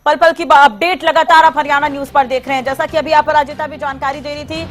पल पल की अपडेट लगातार आप हरियाणा न्यूज पर देख रहे हैं। जैसा कि अभी अपराजिता भी जानकारी दे रही थी,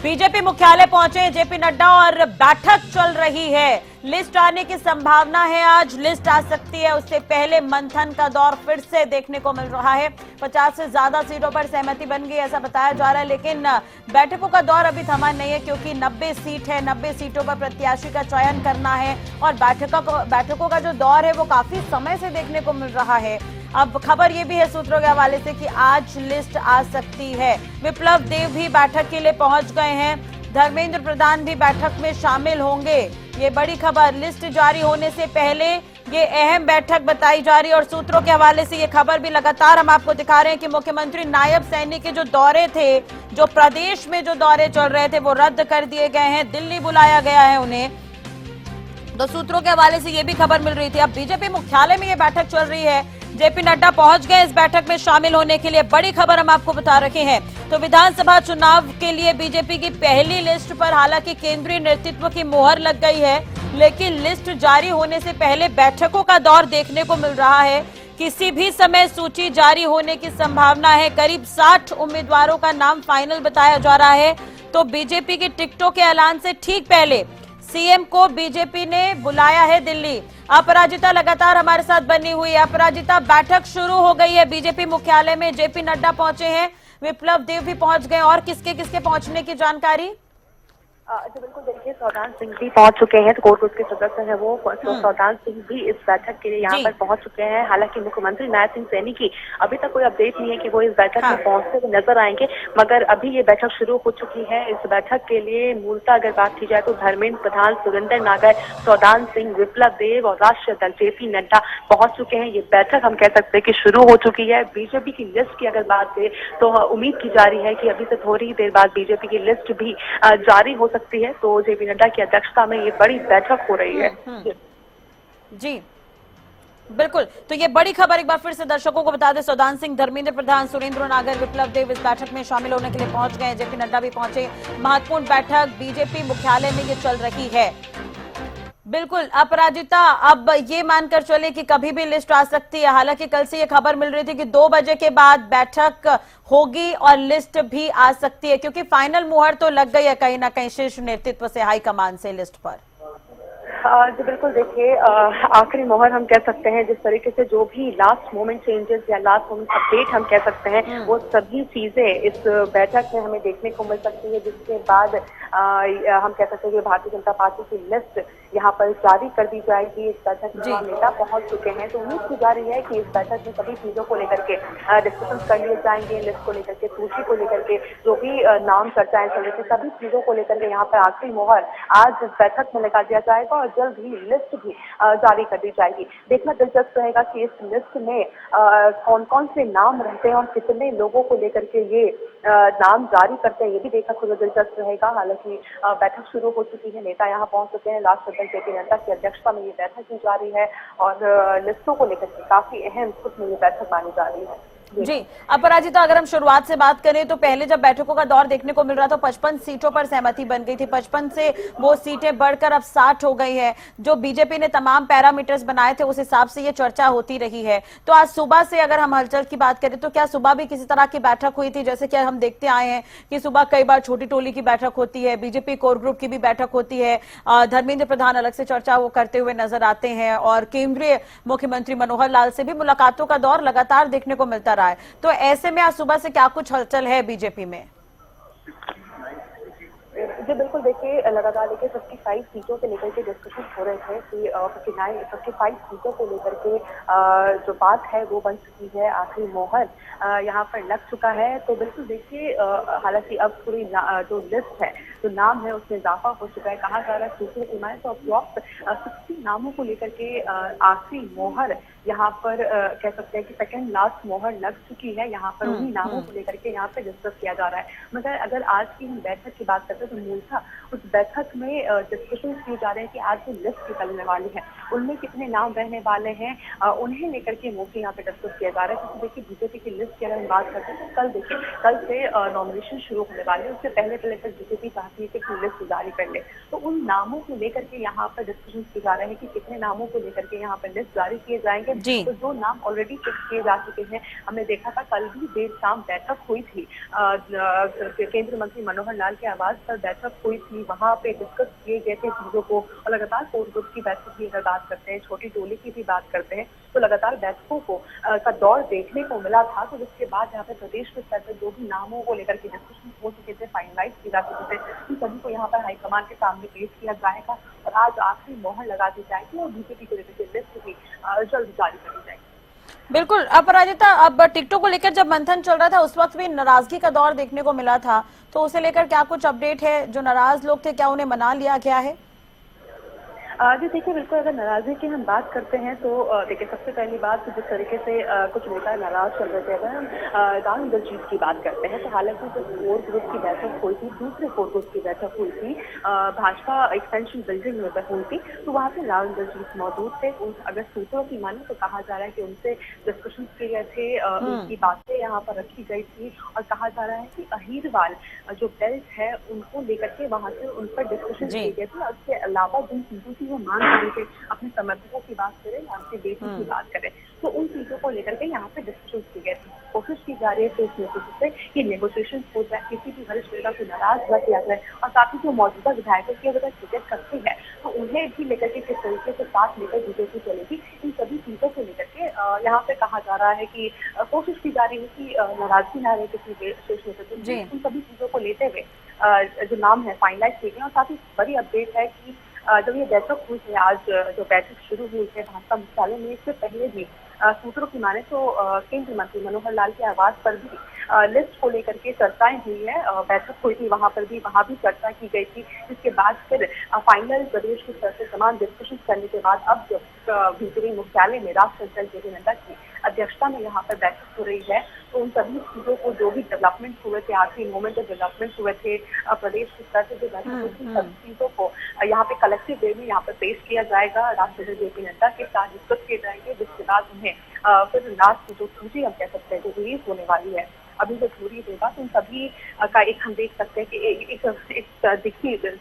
बीजेपी मुख्यालय पहुंचे जेपी नड्डा और बैठक चल रही है। लिस्ट आने की संभावना है, आज लिस्ट आ सकती है। उससे पहले मंथन का दौर फिर से देखने को मिल रहा है। 50 से ज्यादा सीटों पर सहमति बन गई ऐसा बताया जा रहा है, लेकिन बैठकों का दौर अभी थमा नहीं है, क्योंकि 90 सीट है। 90 सीटों पर प्रत्याशी का चयन करना है और बैठकों का जो दौर है वो काफी समय से देखने को मिल रहा है। अब खबर ये भी है सूत्रों के हवाले से कि आज लिस्ट आ सकती है। विप्लव देव भी बैठक के लिए पहुंच गए हैं। धर्मेंद्र प्रधान भी बैठक में शामिल होंगे। ये बड़ी खबर, लिस्ट जारी होने से पहले ये अहम बैठक बताई जा रही है। और सूत्रों के हवाले से ये खबर भी लगातार हम आपको दिखा रहे हैं कि मुख्यमंत्री नायब सैनी के जो दौरे थे, जो प्रदेश में जो दौरे चल रहे थे, वो रद्द कर दिए गए हैं। दिल्ली बुलाया गया है उन्हें। तो सूत्रों के हवाले से ये भी खबर मिल रही थी। अब बीजेपी मुख्यालय में ये बैठक चल रही है। जेपी नड्डा पहुंच गए इस बैठक में शामिल होने के लिए। बड़ी खबर हम आपको बता रखे हैं। तो विधानसभा चुनाव के लिए बीजेपी की पहली लिस्ट पर हालांकि केंद्रीय नेतृत्व की मोहर लग गई है, लेकिन लिस्ट जारी होने से पहले बैठकों का दौर देखने को मिल रहा है। किसी भी समय सूची जारी होने की संभावना है। करीब 60 उम्मीदवारों का नाम फाइनल बताया जा रहा है। तो बीजेपी की टिकटों के ऐलान से ठीक पहले सीएम को बीजेपी ने बुलाया है दिल्ली। अपराजिता लगातार हमारे साथ बनी हुई है। अपराजिता, बैठक शुरू हो गई है बीजेपी मुख्यालय में। जेपी नड्डा पहुंचे हैं, विप्लव देव भी पहुंच गए, और किसके किसके पहुंचने की जानकारी? जी बिल्कुल, देखिए सौदान सिंह भी पहुंच चुके हैं। तो कोर ग्रुप के सदस्य हैं वो, तो सौदान सिंह भी इस बैठक के लिए यहाँ पर पहुंच चुके हैं। हालांकि मुख्यमंत्री नायब सिंह सैनी की अभी तक कोई अपडेट नहीं है कि वो इस बैठक में पहुंचते हुए नजर आएंगे, मगर अभी ये बैठक शुरू हो चुकी है। इस बैठक के लिए मूलतः अगर बात की जाए तो धर्मेंद्र प्रधान, सुरेंद्र नागर, सौदान सिंह, विप्लव देव और राष्ट्रीय दल जेपी नड्डा पहुंच चुके हैं। ये बैठक हम कह सकते हैं कि शुरू हो चुकी है। बीजेपी की लिस्ट की अगर बात करें तो उम्मीद की जा रही है कि अभी से थोड़ी ही देर बाद बीजेपी की लिस्ट भी जारी हो सकती है। तो जेपी नड्डा की अध्यक्षता में ये बड़ी बैठक हो रही है। जी बिल्कुल, तो ये बड़ी खबर एक बार फिर से दर्शकों को बता दें। सौदान सिंह, धर्मेंद्र प्रधान, सुरेंद्र नागर, विप्लव देव इस बैठक में शामिल होने के लिए पहुंच गए। जेपी नड्डा भी पहुंचे। महत्वपूर्ण बैठक बीजेपी मुख्यालय में ये चल रही है। बिल्कुल अपराजिता, अब ये मानकर चले कि कभी भी लिस्ट आ सकती है। हालांकि कल से ये खबर मिल रही थी कि 2 बजे के बाद बैठक होगी और लिस्ट भी आ सकती है, क्योंकि फाइनल मुहर तो लग गई है कहीं ना कहीं शीर्ष नेतृत्व से, हाईकमान से लिस्ट पर। जी बिल्कुल, देखिए आखिरी मोहर हम कह सकते हैं। जिस तरीके से जो भी लास्ट मोमेंट चेंजेस या लास्ट मोमेंट अपडेट हम कह सकते हैं, वो सभी चीजें इस बैठक में हमें देखने को मिल सकती है। जिसके बाद हम कह सकते हैं कि भारतीय जनता पार्टी की लिस्ट यहाँ पर जारी कर दी जाएगी। इस बैठक में नेता पहुंच चुके हैं, तो उम्मीद की जा रही है कि इस बैठक में सभी चीजों को लेकर के डिस्कशन कर लिए जाएंगे। लिस्ट को लेकर के, सूची को लेकर के, जो भी नाम चर्चाएं चल रही थी, सभी चीजों को लेकर के यहाँ पर आखिरी मोहर आज इस बैठक में लगा दिया जाएगा और जल्द ही लिस्ट भी जारी कर दी जाएगी। देखना दिलचस्प रहेगा कि इस लिस्ट में कौन कौन से नाम रहते हैं और कितने लोगों को लेकर के ये नाम जारी करते हैं, ये भी देखना खुद दिलचस्प रहेगा। हालांकि बैठक शुरू हो चुकी है, नेता यहाँ पहुंच चुके हैं। राष्ट्रीय दल जेपी नड्डा की अध्यक्षता में ये बैठक की जा रही है और लिस्टों को लेकर के काफी अहम खुद में ये बैठक मानी जा रही है। जी अपराजिता, अगर हम शुरुआत से बात करें तो पहले जब बैठकों का दौर देखने को मिल रहा था 55 सीटों पर सहमति बन गई थी। 55 से वो सीटें बढ़कर अब 60 हो गई है। जो बीजेपी ने तमाम पैरामीटर्स बनाए थे उस हिसाब से ये चर्चा होती रही है। तो आज सुबह से अगर हम हलचल की बात करें तो क्या सुबह भी किसी तरह की बैठक हुई थी? जैसे कि हम देखते आए हैं कि सुबह कई बार छोटी टोली की बैठक होती है, बीजेपी कोर ग्रुप की भी बैठक होती है, धर्मेंद्र प्रधान अलग से चर्चा वो करते हुए नजर आते हैं और केंद्रीय मुख्यमंत्री मनोहर लाल से भी मुलाकातों का दौर लगातार देखने को मिलता रहा है। तो ऐसे में आज सुबह से क्या कुछ हलचल है बीजेपी में? जी बिल्कुल, देखिए लगातार देखिए 55 सीटों के लेकर के डिस्कशन हो रहे थे कि 55 सीटों को लेकर के जो बात है वो बन चुकी है। आखिरी मोहर यहाँ पर लग चुका है। तो बिल्कुल देखिए हालांकि अब पूरी जो लिस्ट है, जो नाम है, उसमें इजाफा हो चुका है। कहा जा रहा है सूत्रों की माने तो अप्रॉक्स 60 नामों को लेकर के आखिरी मोहर यहाँ पर कह सकते हैं कि सेकंड लास्ट मोहर लग चुकी है। यहाँ पर उन्हीं नामों को लेकर के यहाँ पे डिस्कस किया जा रहा है। मगर अगर आज की हम बैठक की बात करते हैं तो शेड्यूल था, उस बैठक में डिस्कशन किए जा रहे हैं कि आज जो लिस्ट निकलने वाली है उनमें कितने नाम रहने वाले हैं, उन्हें लेकर के मोस्टली यहाँ पे डिस्कस किया जा रहा है। क्योंकि देखिए बीजेपी की लिस्ट की अगर हम बात करते हैं तो कल देखिए, कल से नॉमिनेशन शुरू होने वाले हैं। उससे पहले तक बीजेपी चाहती है कि अपनी लिस्ट जारी कर ले, तो उन नामों को लेकर के यहाँ पर डिस्कशन किए जा रहे हैं कि कितने नामों को लेकर के यहाँ पर लिस्ट जारी किए जाएंगे। तो जो नाम ऑलरेडी फिक्स किए जा चुके हैं, हमने देखा था कल भी देर शाम बैठक हुई थी, केंद्रीय मंत्री मनोहर लाल के आवास पर बैठक हुई थी, वहां पे डिस्कस किए गए थे चीजों को। और लगातार कोर ग्रुप की बैठक की अगर बात करते हैं, छोटी टोली की भी बात करते हैं, तो लगातार बैठकों को का दौर देखने को मिला था। तो जिसके बाद यहाँ पे प्रदेश के स्तर पर जो भी नामों को लेकर के डिस्कशन हो चुके थे, फाइनलाइज किए जा चुके थे, उन सभी को यहाँ पर हाईकमान के सामने पेश किया जाएगा और आज आखिरी मोहर लगा दी जाएगी और बीजेपी को लेकर के लिस्ट भी जल्द जारी कर दी जाएगी। बिल्कुल। अपराजिता, अब टिकटों को लेकर जब मंथन चल रहा था उस वक्त भी नाराजगी का दौर देखने को मिला था, तो उसे लेकर क्या कुछ अपडेट है? जो नाराज लोग थे क्या उन्हें मना लिया गया है? जी देखिए, बिल्कुल अगर नाराजगी की हम बात करते हैं तो देखिए सबसे पहली बात जिस तरीके से कुछ नेता नाराज चल रहे थे, अगर हम राव इंद्रजीत की बात करते हैं तो हालांकि जब कोर ग्रुप की बैठक हुई थी, दूसरे कोर ग्रुप की बैठक हुई थी भाजपा एक्सटेंशन बिल्डिंग में हुई थी, तो वहाँ पे राव इंद्रजीत मौजूद थे। अगर सूत्रों की माने तो कहा जा रहा है कि उनसे डिस्कशन किए गए थे, उनकी बातें यहाँ पर रखी गई थी और कहा जा रहा है कि अहीरवाल जो बेल्ट है उनको लेकर के वहाँ से उन पर डिस्कशन किए गए थे। उसके अलावा जिन चीजों वो मांग रहे थे, अपने समर्थकों की बात करें या उनके बेटी की बात करें, तो उन चीजों को लेकर के यहाँ पे डिस्कशन की गई थी। कोशिश की जा रही है तो इसमें से कि नेगोशिएशन हो जाए, किसी भी वरिष्ठ नेता को नाराज न किया जाए और साथ ही जो मौजूदा विधायकों की अगर टिकट करती है तो उन्हें भी लेकर के किस तरीके से साथ लेकर बीजेपी चलेगी, इन सभी चीजों को लेकर के यहाँ पे कहा जा रहा है कि कोशिश की जा रही है कि नाराजगी न रहे किसी शीर्ष नेतृत्व की। उन सभी चीजों को लेते हुए जो नाम है फाइनलाइज किए गए। और साथ ही बड़ी अपडेट है कि जब ये बैठक हुई है, आज जो बैठक शुरू हुई है भाजपा मुख्यालय में, इससे पहले भी सूत्रों की माने तो केंद्रीय मंत्री मनोहर लाल के आवास पर भी लिस्ट को लेकर के चर्चाएं हुई है, बैठक हुई थी वहां भी चर्चा की गई थी। जिसके बाद फिर फाइनल प्रदेश के स्तर से तमाम डिस्कशन करने के बाद अब जब बीजेपी मुख्यालय में राष्ट्रीय अध्यक्ष जेपी नड्डा की अध्यक्षता में यहाँ पर बैठक हो रही है, तो उन सभी चीजों को जो भी डेवलपमेंट हुए थे, आखिरी मोमेंट जो डेवलपमेंट हुए थे प्रदेश के स्तर से जो बैठक हुई थी, सभी चीजों को यहाँ पे कलेक्टिव वे में यहाँ पर पेश किया जाएगा, राष्ट्रीय अध्यक्ष जेपी नड्डा के साथ डिस्कस किए जाएंगे। जिसके बाद उन्हें फिर लास्ट जो सूची हम कह सकते हैं जो रिलीज होने वाली है, अभी जो थोड़ी देर बाद उन सभी का एक हम देख सकते हैं कि एक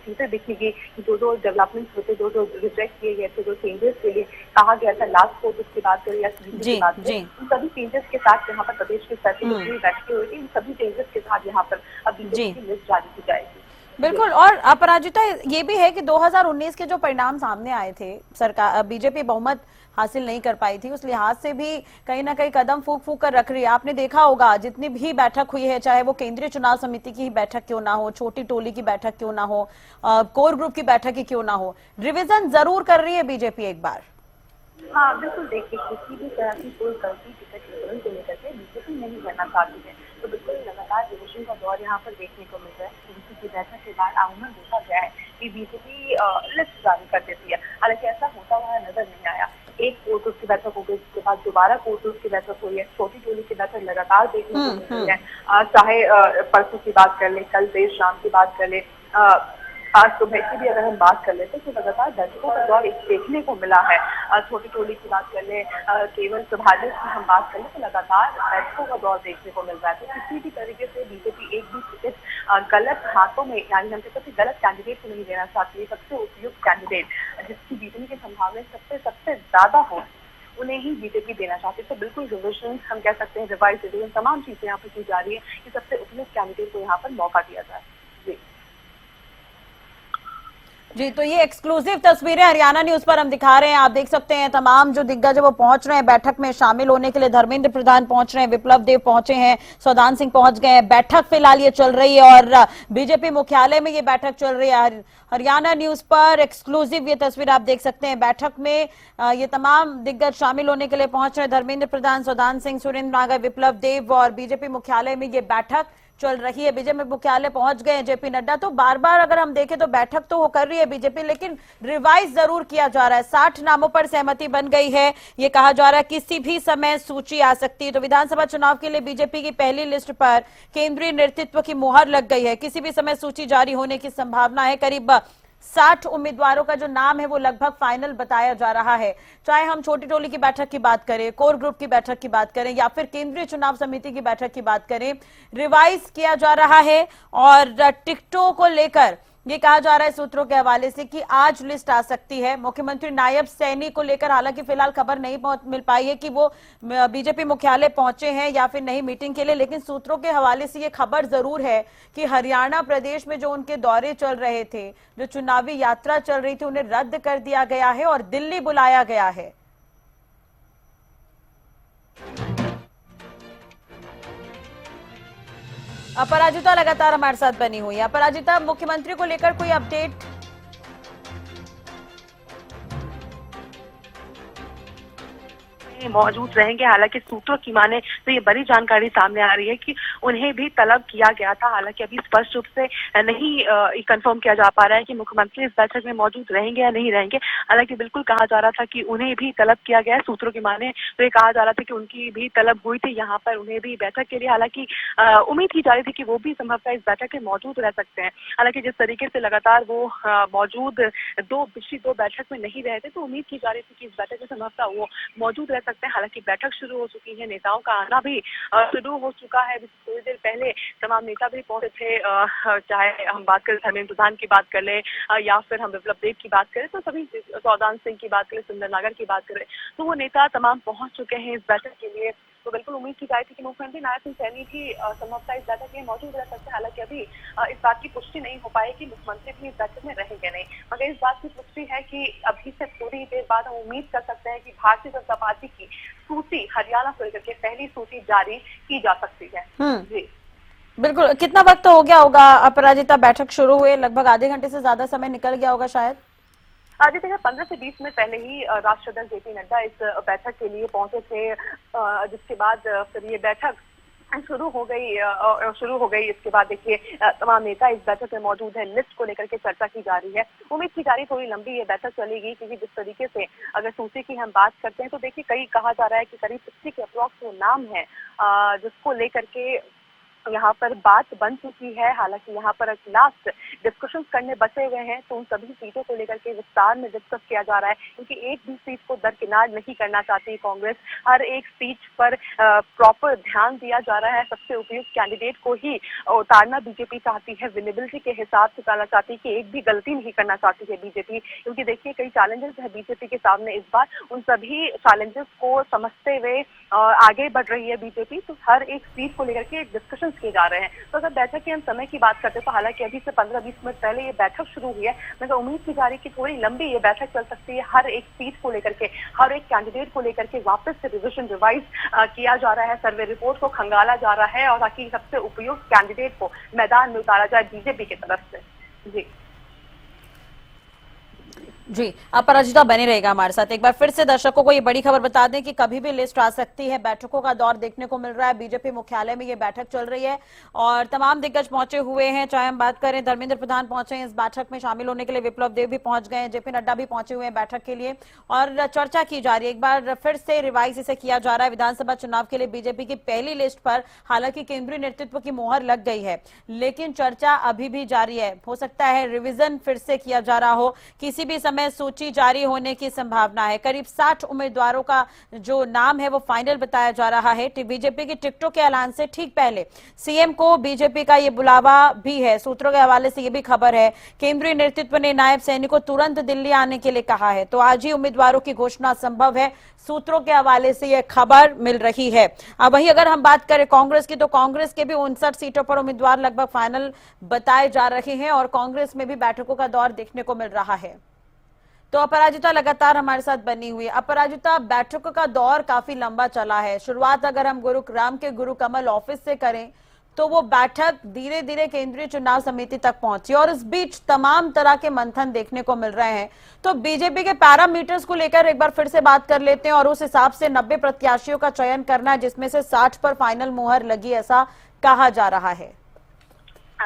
चीजें दिखेगी कि जो डेवलपमेंट होते, जो रिजेक्ट किए गए थे, जो चेंजेस के लिए कहा गया था लास्ट को उसकी बात करें या की बात करें, उन सभी चेंजेस के साथ यहाँ पर प्रदेश के स्तर से बैठकें हुई थी, इन सभी चेंजेस के साथ यहाँ पर अब बीजेपी की लिस्ट जारी की जाएगी। बिल्कुल। और अपराजिता, ये भी है कि 2019 के जो परिणाम सामने आए थे, सरकार बीजेपी बहुमत हासिल नहीं कर पाई थी, उस लिहाज से भी कहीं ना कहीं कदम फूक फूक कर रख रही है। आपने देखा होगा जितनी भी बैठक हुई है, चाहे वो केंद्रीय चुनाव समिति की ही बैठक क्यों ना हो, छोटी टोली की बैठक क्यों ना हो, कोर ग्रुप की बैठक ही क्यों ना हो, रिविजन जरूर कर रही है बीजेपी एक बार। हाँ बिल्कुल, देखिए किसी भी तरह की कोई गलती टिकट वितरण को लेकर के बीजेपी नहीं करना चाहती है, तो बिल्कुल लगातार रिविजन का दौर यहाँ पर देखने को मिल रहा है। बीजेपी की बैठक के बाद अमूमन देखा गया है कि बीजेपी लिस्ट जारी कर देती है, हालांकि ऐसा होता हुआ नजर नहीं आया। एक कोर ग्रुप की बैठक हो गई, उसके बाद दोबारा कोर ग्रुप की बैठक हुई है, छोटी टोली की बैठक लगातार देखने को मिल रही है। चाहे परसों की बात कर ले, कल देर शाम की बात कर ले, आज सुबह की भी अगर हम बात कर लेते तो लगातार बैठकों का दौर देखने को मिला है। छोटी टोली की बात कर ले, केवल प्रभावित की हम बात कर ले तो लगातार बैठकों का दौर देखने को मिल रहा है। तो किसी भी तरीके से बीजेपी एक भी टिकट गलत हाथों में, यानी हम कहते हैं गलत कैंडिडेट को नहीं देना चाहती है। सबसे उपयुक्त कैंडिडेट जिसकी जीतने की संभावना सबसे ज्यादा हो उन्हें ही बीजेपी देना चाहती है। तो बिल्कुल रिविजन हम कह सकते हैं, रिवाइज रिविजन, तमाम चीजें यहाँ पर की जा रही है कि सबसे उपयुक्त कैंडिडेट को यहाँ पर मौका दिया जाए। जी, तो ये एक्सक्लूसिव तस्वीरें हरियाणा न्यूज पर हम दिखा रहे हैं। आप देख सकते हैं तमाम जो दिग्गज है वो पहुंच रहे हैं बैठक में शामिल होने के लिए। धर्मेंद्र प्रधान पहुंच रहे हैं, विप्लव देव पहुंचे हैं, सौदान सिंह पहुंच गए हैं। बैठक फिलहाल ये चल रही है और बीजेपी मुख्यालय में ये बैठक चल रही है। हरियाणा न्यूज पर एक्सक्लूसिव ये तस्वीर आप देख सकते हैं। बैठक में ये तमाम दिग्गज शामिल होने के लिए पहुंच रहे हैं। धर्मेंद्र प्रधान, सौदान सिंह, सुरेंद्र नागर, विप्लव देव और बीजेपी मुख्यालय में ये बैठक चल रही है। बीजेपी मुख्यालय पहुंच गए हैं जेपी नड्डा। तो बार बार अगर हम देखें तो बैठक तो वो कर रही है बीजेपी, लेकिन रिवाइज जरूर किया जा रहा है। 60 नामों पर सहमति बन गई है। ये कहा जा रहा है किसी भी समय सूची आ सकती है। तो विधानसभा चुनाव के लिए बीजेपी की पहली लिस्ट पर केंद्रीय नेतृत्व की मुहर लग गई है। किसी भी समय सूची जारी होने की संभावना है। करीब 60 उम्मीदवारों का जो नाम है वो लगभग फाइनल बताया जा रहा है। चाहे हम छोटी टोली की बैठक की बात करें, कोर ग्रुप की बैठक की बात करें या फिर केंद्रीय चुनाव समिति की बैठक की बात करें, रिवाइज किया जा रहा है। और टिकटों को लेकर ये कहा जा रहा है सूत्रों के हवाले से कि आज लिस्ट आ सकती है। मुख्यमंत्री नायब सैनी को लेकर हालांकि फिलहाल खबर नहीं मिल पाई है कि वो बीजेपी मुख्यालय पहुंचे हैं या फिर नहीं मीटिंग के लिए, लेकिन सूत्रों के हवाले से ये खबर जरूर है कि हरियाणा प्रदेश में जो उनके दौरे चल रहे थे, जो चुनावी यात्रा चल रही थी, उन्हें रद्द कर दिया गया है और दिल्ली बुलाया गया है। अपराजिता लगातार हमारे साथ बनी हुई है। अपराजिता, मुख्यमंत्री को लेकर कोई अपडेट? मौजूद रहेंगे। हालांकि सूत्रों की माने तो ये बड़ी जानकारी सामने आ रही है कि उन्हें भी तलब किया गया था। हालांकि अभी स्पष्ट रूप से नहीं कंफर्म किया जा पा रहा है कि मुख्यमंत्री इस बैठक में मौजूद रहेंगे या नहीं रहेंगे। हालांकि बिल्कुल कहा जा रहा था कि उन्हें भी तलब किया गया है। सूत्रों की माने तो ये कहा जा रहा था कि उनकी भी तलब हुई थी यहाँ पर उन्हें भी बैठक के लिए। हालांकि उम्मीद की जा रही थी कि वो भी संभवतः इस बैठक में मौजूद रह सकते हैं। हालांकि जिस तरीके से लगातार वो मौजूद पिछली दो बैठक में नहीं रहे थे, तो उम्मीद की जा रही थी कि इस बैठक में संभवतः वो मौजूद रह सकते हैं। हालांकि बैठक शुरू हो चुकी है, नेताओं का आना भी शुरू हो चुका है। थोड़ी देर पहले तमाम नेता भी पहुंचे थे। चाहे हम बात करें धर्मेंद्र प्रधान की बात कर लें या फिर हम विप्लव देव की बात करें, तो सभी, सौदान सिंह की बात करें, सुंदर नागर की बात करें, तो वो नेता तमाम पहुंच चुके हैं इस बैठक के लिए। तो बिल्कुल उम्मीद की जाती थी कि मुख्यमंत्री नायब सिंह सैनी भी संभवतः इस बैठक में मौजूद रह सकते हैं। हालांकि अभी इस बात की पुष्टि नहीं हो पाई कि मुख्यमंत्री भी इस बैठक में रहेंगे नहीं, मगर इस बात की पुष्टि है कि अभी से थोड़ी देर बाद हम उम्मीद कर सकते हैं कि भारतीय जनता पार्टी की सूची हरियाणा को लेकर के पहली सूची जारी की जा सकती है। जी बिल्कुल। कितना वक्त हो गया होगा अपराजिता बैठक शुरू हुए? लगभग आधे घंटे से ज्यादा समय निकल गया होगा शायद। आज 15 से 20 मिनट पहले ही राष्ट्रीय अध्यक्ष जेपी नड्डा इस बैठक के लिए पहुंचे थे, जिसके बाद फिर ये बैठक शुरू हो गई। इसके बाद देखिए तमाम नेता इस बैठक में मौजूद है। लिस्ट को लेकर के चर्चा की जा रही है। उम्मीद की जा रही थोड़ी लंबी ये बैठक चलेगी, क्योंकि जिस तरीके से अगर सूची की हम बात करते हैं तो देखिए कई कहा जा रहा है कि करीब 60 के अप्रॉक्स वो नाम है जिसको लेकर के यहाँ पर बात बन चुकी है। हालांकि यहाँ पर लास्ट डिस्कशन करने बचे हुए हैं, तो उन सभी सीटों को लेकर के विस्तार में डिस्कस किया जा रहा है, क्योंकि एक भी सीट को दरकिनार नहीं करना चाहती कांग्रेस। हर एक सीट पर प्रॉपर ध्यान दिया जा रहा है। सबसे उपयुक्त कैंडिडेट को ही उतारना बीजेपी चाहती है, विनेबिलिटी के हिसाब से उतारना चाहती है कि एक भी गलती नहीं करना चाहती है बीजेपी, क्योंकि देखिए कई चैलेंजेस है बीजेपी के सामने इस बार। उन सभी चैलेंजेस को समझते हुए आगे बढ़ रही है बीजेपी। तो हर एक सीट को लेकर के डिस्कशन किए जा रहे हैं। तो अगर बैठक के हम समय की बात करते हैं तो हालांकि अभी से 15-20 मिनट पहले ये बैठक शुरू हुई है, मगर उम्मीद की जा रही है कि थोड़ी लंबी ये बैठक चल सकती है। हर एक सीट को लेकर के, हर एक कैंडिडेट को लेकर के वापस से रिवाइज किया जा रहा है, सर्वे रिपोर्ट को खंगाला जा रहा है, और ताकि सबसे उपयुक्त कैंडिडेट को मैदान में उतारा जाए बीजेपी की तरफ से। जी, अपराजिता बने रहेगा हमारे साथ। एक बार फिर से दर्शकों को ये बड़ी खबर बता दें कि कभी भी लिस्ट आ सकती है। बैठकों का दौर देखने को मिल रहा है। बीजेपी मुख्यालय में ये बैठक चल रही है और तमाम दिग्गज पहुंचे हुए हैं। चाहे हम बात करें, धर्मेंद्र प्रधान पहुंचे हैं इस बैठक में शामिल होने के लिए, विप्लव देव भी पहुंच गए हैं, जेपी नड्डा भी पहुंचे हुए हैं बैठक के लिए, और चर्चा की जा रही है। एक बार फिर से रिवाइज इसे किया जा रहा है। विधानसभा चुनाव के लिए बीजेपी की पहली लिस्ट पर हालांकि केंद्रीय नेतृत्व की मुहर लग गई है, लेकिन चर्चा अभी भी जारी है। हो सकता है रिविजन फिर से किया जा रहा हो। किसी भी समय सूची जारी होने की संभावना है। करीब 60 उम्मीदवारों का जो नाम है वो फाइनल बताया जा रहा है। बीजेपी की टिकटों के ऐलान से ठीक पहले सीएम को बीजेपी का ये बुलावा भी है। सूत्रों के हवाले से ये भी खबर है, केंद्रीय नेतृत्व ने नायब सैनी को तुरंत दिल्ली आने के लिए कहा है, तो आज ही उम्मीदवारों की घोषणा संभव है। सूत्रों के हवाले से यह खबर मिल रही है। अब वहीं अगर हम बात करें कांग्रेस की, तो कांग्रेस के भी 59 सीटों पर उम्मीदवार लगभग फाइनल बताए जा रहे हैं और कांग्रेस में भी बैठकों का दौर देखने को मिल रहा है। तो अपराजिता लगातार हमारे साथ बनी हुई है। अपराजिता, बैठकों का दौर काफी लंबा चला है। शुरुआत अगर हम गुरुग्राम के गुरु कमल ऑफिस से करें तो वो बैठक धीरे धीरे केंद्रीय चुनाव समिति तक पहुंची और इस बीच तमाम तरह के मंथन देखने को मिल रहे हैं। तो बीजेपी के पैरामीटर्स को लेकर एक बार फिर से बात कर लेते हैं और उस हिसाब से 90 प्रत्याशियों का चयन करना है, जिसमें से 60 पर फाइनल मुहर लगी, ऐसा कहा जा रहा है।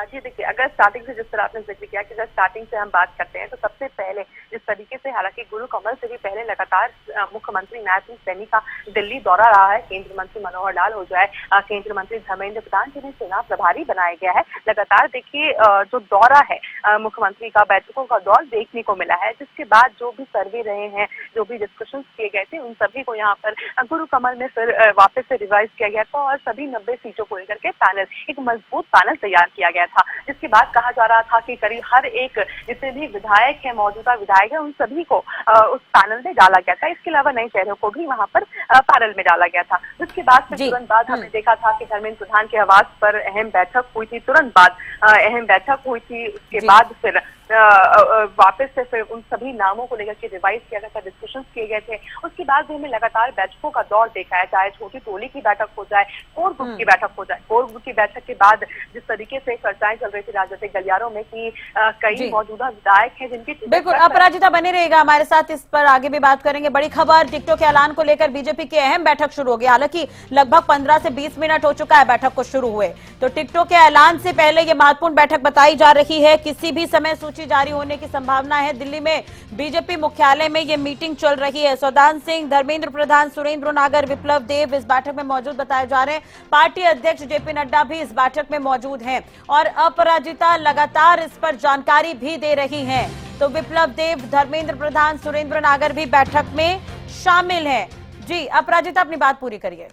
जी देखिए, अगर स्टार्टिंग से जिस तरह आपने जिक्र किया कि अगर स्टार्टिंग से हम बात करते हैं तो सबसे पहले जिस तरीके से, हालांकि गुरु कमल से भी पहले लगातार मुख्यमंत्री नायब सिंह सैनी का दिल्ली दौरा रहा है, केंद्रीय मंत्री मनोहर लाल हो जाए, केंद्रीय मंत्री धर्मेंद्र प्रधान जिन्हें सेना प्रभारी बनाया गया है, लगातार देखिए जो दौरा है मुख्यमंत्री का, बैठकों का दौर देखने को मिला है, जिसके बाद जो भी सर्वे रहे हैं, जो भी डिस्कशन किए गए थे, उन सभी को यहाँ पर गुरु कमल में फिर वापस से रिवाइज किया गया था और सभी 90 सीटों को लेकर के पैनल, एक मजबूत पैनल तैयार किया गया था, जिसके बाद कहा जा रहा था कि करीब हर एक जितने भी विधायक है, मौजूदा विधायक है, उन सभी को उस पैनल में डाला गया था। इसके अलावा नए चेहरों को भी वहां पर पैनल में डाला गया था। जिसके बाद फिर तुरंत बाद हमने देखा था कि धर्मेंद्र प्रधान के आवास पर अहम बैठक हुई थी, तुरंत बाद अहम बैठक हुई थी। उसके बाद फिर वापस से फिर उन सभी नामों को लेकर के रिवाइज किया गया था, डिस्कशन किए गए थे। उसके बाद भी हमें लगातार बैठकों का दौर देखा है, चाहे छोटी टोली की बैठक हो जाए, कोर ग्रुप की बैठक हो जाए। कोर ग्रुप की बैठक के बाद जिस तरीके से चर्चाएं चल रही थी राजनीतिक गलियारों में कि कई मौजूदा विधायक हैं जिनकी, बिल्कुल अपराजिता बने रहेगा हमारे साथ, इस पर आगे भी बात करेंगे। बड़ी खबर, टिकटों के ऐलान को लेकर बीजेपी की अहम बैठक शुरू होगी। हालांकि लगभग 15 से 20 मिनट हो चुका है बैठक को शुरू हुए, तो टिकटों के ऐलान से पहले ये महत्वपूर्ण बैठक बताई जा रही है। किसी भी समय सूची जारी होने की संभावना है। दिल्ली में बीजेपी मुख्यालय में ये मीटिंग चल रही है। सौदान सिंह, धर्मेंद्र प्रधान, सुरेंद्र नागर, विप्लव देव इस बैठक में मौजूद बताए जा रहे हैं। पार्टी अध्यक्ष जेपी नड्डा भी इस बैठक में मौजूद हैं और अपराजिता लगातार इस पर जानकारी भी दे रही हैं। तो विप्लव देव, धर्मेंद्र प्रधान, सुरेंद्र नागर भी बैठक में शामिल हैं। जी अपराजिता, अपनी बात पूरी करिए।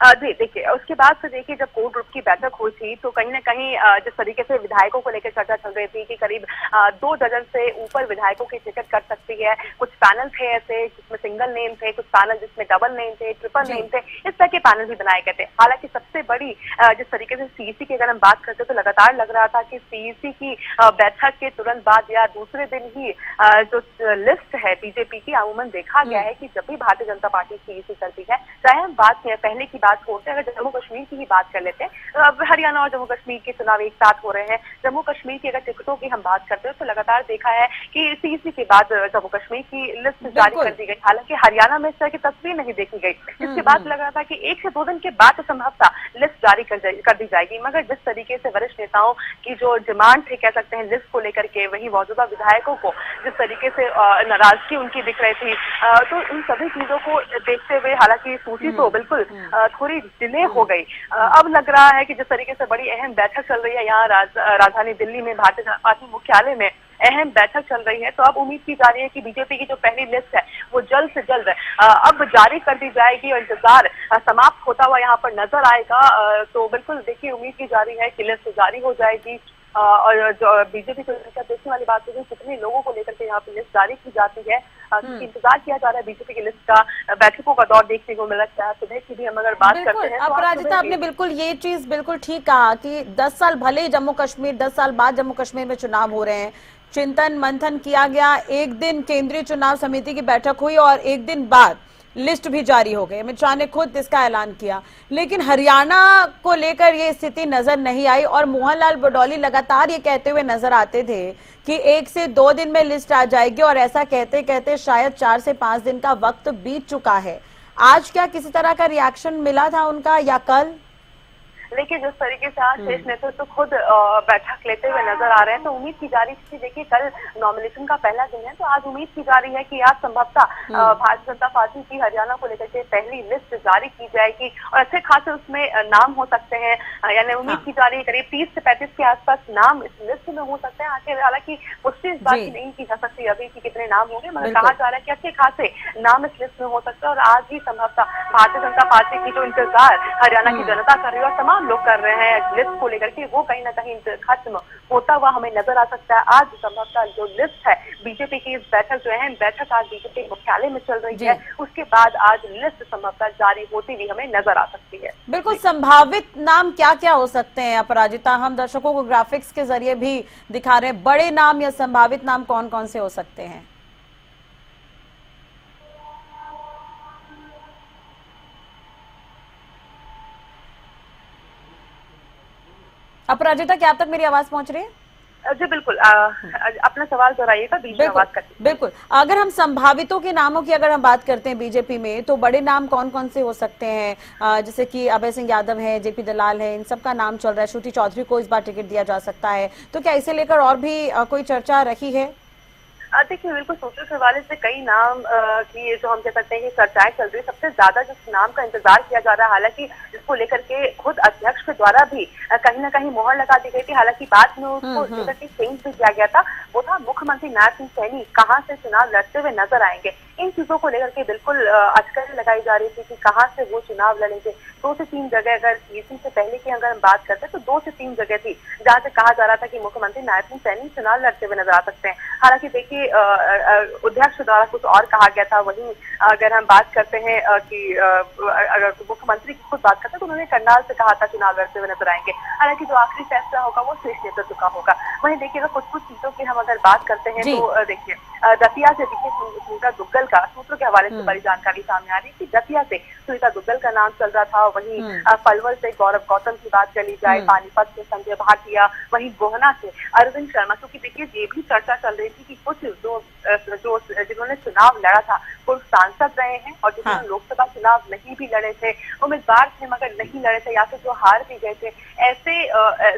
जी देखिए, उसके बाद से देखिए जब कोर ग्रुप की बैठक हुई थी तो कहीं ना कहीं जिस तरीके से विधायकों को लेकर चर्चा चल रही थी कि करीब 2 दर्जन से ऊपर विधायकों की टिकट कट सकती है। कुछ पैनल थे ऐसे जिसमें सिंगल नेम थे, कुछ पैनल जिसमें डबल नेम थे, ट्रिपल नेम थे, इस तरह के पैनल भी बनाए गए थे। हालांकि सबसे बड़ी जिस तरीके से सीईसी की अगर हम बात करते तो लगातार लग रहा था कि सीईसी की बैठक के तुरंत बाद या दूसरे दिन ही जो लिस्ट है बीजेपी की, अमूमन देखा गया है कि जब भी भारतीय जनता पार्टी सीईसी करती है, चाहे हम बात पहले की छोड़ते हैं, अगर जम्मू कश्मीर की ही बात कर लेते हैं, अब हरियाणा और जम्मू कश्मीर के चुनाव एक साथ हो रहे हैं। जम्मू कश्मीर की अगर टिकटों की हम बात करते हैं तो लगातार देखा है कि सीईसी के बाद जम्मू कश्मीर की लिस्ट जारी कर दी गई। हालांकि हरियाणा में इस तरह की तस्वीर नहीं देखी गई, जिसके बाद लग रहा था कि 1 से 2 दिन के बाद संभवतः लिस्ट जारी कर दी जाएगी। मगर जिस तरीके से वरिष्ठ नेताओं की जो डिमांड थे, कह सकते हैं लिस्ट को लेकर के, वही मौजूदा विधायकों को जिस तरीके से नाराजगी उनकी दिख रही थी, तो उन सभी चीजों को देखते हुए हालांकि सूची तो बिल्कुल थोड़ी डिले हो गई। अब लग रहा है कि जिस तरीके से बड़ी अहम बैठक चल रही है यहाँ राजधानी दिल्ली में, भारतीय जनता पार्टी मुख्यालय में अहम बैठक चल रही है, तो अब उम्मीद की जा रही है कि बीजेपी की जो पहली लिस्ट है वो जल्द से जल्द अब जारी कर दी जाएगी और इंतजार समाप्त होता हुआ यहाँ पर नजर आएगा। तो बिल्कुल देखिए, उम्मीद की जा रही है कि लिस्ट जारी हो जाएगी और जो बीजेपी को लेकर देखने वाली बात है कितने लोगों को लेकर के यहाँ पे लिस्ट जारी की जाती है, इंतजार किया जा रहा है बीजेपी की लिस्ट का। बैठकों का दौर देखने को मिला है। सुबह की भी हम अगर बात करते हैं, अपराजिता आपने बिल्कुल ये चीज बिल्कुल ठीक कहा कि 10 साल भले ही जम्मू कश्मीर, 10 साल बाद जम्मू कश्मीर में चुनाव हो रहे हैं, चिंतन मंथन किया गया, एक दिन केंद्रीय चुनाव समिति की बैठक हुई और एक दिन बाद लिस्ट भी जारी हो गई। अमित शाह ने खुद इसका ऐलान किया, लेकिन हरियाणा को लेकर ये स्थिति नजर नहीं आई और मोहन लाल बडौली लगातार ये कहते हुए नजर आते थे कि 1 से 2 दिन में लिस्ट आ जाएगी और ऐसा कहते कहते शायद 4 से 5 दिन का वक्त बीत चुका है। आज क्या किसी तरह का रिएक्शन मिला था उनका या कल? देखिए, जिस तरीके से आज शीर्ष नेतृत्व खुद बैठक लेते हुए नजर आ रहे हैं, तो उम्मीद की जा रही थी, देखिए कल नॉमिनेशन का पहला दिन है, तो आज उम्मीद की जा रही है कि आज संभवतः भारतीय जनता पार्टी की हरियाणा को लेकर के पहली लिस्ट जारी की जाएगी और अच्छे खासे उसमें नाम हो सकते हैं। यानी उम्मीद की जा रही है करीब 30 से 35 के आसपास नाम इस लिस्ट में हो सकते हैं। आखिर हालांकि पुष्टि इस बात की नहीं की जा सकती अभी कि कितने नाम होंगे, मगर कहा जा रहा है कि अच्छे खासे नाम इस लिस्ट में हो सकते हैं और आज ही संभवतः भारतीय जनता पार्टी की जो इंतजार हरियाणा की जनता कर रही है और तमाम लोग कर रहे हैं लिस्ट को लेकर के, वो कहीं ना कहीं खत्म होता हुआ हमें नजर आ सकता है। आज संभवतः जो लिस्ट है बीजेपी की, इस बैठक जो है बैठक आज बीजेपी मुख्यालय में चल रही है, उसके बाद आज लिस्ट संभवतः जारी होती हुई हमें नजर आ सकती है। बिल्कुल, संभावित नाम क्या क्या हो सकते हैं अपराजिता? हम दर्शकों को ग्राफिक्स के जरिए भी दिखा रहे हैं, बड़े नाम या संभावित नाम कौन कौन से हो सकते हैं? अपराजिता, क्या आप तक मेरी आवाज पहुंच रही है? जी बिल्कुल, अपना सवाल दोहराइएगा, बीच में बात करते। बिल्कुल, अगर हम संभावितों के नामों की अगर हम बात करते हैं बीजेपी में, तो बड़े नाम कौन कौन से हो सकते हैं? जैसे कि अभय सिंह यादव है, जेपी दलाल है, इन सब का नाम चल रहा है। श्रुति चौधरी को इस बार टिकट दिया जा सकता है, तो क्या इसे लेकर और भी कोई चर्चा रही है? देखिए, बिल्कुल सूत्रों के हवाले से कई नाम की जो हम कह सकते हैं कि चर्चाएं चल रही है। सबसे ज्यादा जिस नाम का इंतजार किया जा रहा है, हालांकि जिसको लेकर के खुद अध्यक्ष के द्वारा भी कहीं ना कहीं मोहर लगा दी गई थी, हालांकि बाद में उसको लेकर के चेंज भी किया गया था, वो था मुख्यमंत्री नायब सिंह सैनी कहाँ से चुनाव लड़ते हुए नजर आएंगे। इन चीजों को लेकर के बिल्कुल अटकलें लगाई जा रही थी कि कहाँ से वो चुनाव लड़ेंगे। 2 से 3 जगह, अगर ईसी से पहले की अगर हम बात करते हैं तो 2 से 3 जगह थी जहाँ से कहा जा रहा था कि मुख्यमंत्री नायब सिंह सैनी चुनाव लड़ते हुए नजर आ सकते हैं। हालांकि देखिए, अध्यक्ष द्वारा कुछ और कहा गया था। वहीं अगर हम बात करते हैं कि अगर मुख्यमंत्री की खुद बात करते हैं तो उन्होंने करनाल से कहा था चुनाव लड़ते हुए नजर आएंगे। हालांकि जो आखिरी फैसला होगा वो शीर्ष नेतृत्व का होगा। वहीं देखिएगा कुछ सीटों की हम अगर बात करते हैं तो देखिए, दतिया से देखिए सुनीता दुग्गल का सूत्रों के हवाले से बड़ी जानकारी सामने आ रही है कि दतिया से सुनीता दुग्गल का नाम चल रहा था। वहीं पलवल से गौरव गौतम की बात कर ली जाए, पानीपत से संजय भाटिया, वहीं गोहना से अरविंद शर्मा। क्योंकि देखिए, ये भी चर्चा चल रही थी कि कुछ जो जिन्होंने चुनाव लड़ा था वो सांसद रहे हैं और जिन्होंने लोकसभा चुनाव नहीं भी लड़े थे, उम्मीदवार थे मगर नहीं लड़े थे या फिर जो हार भी गए थे, ऐसे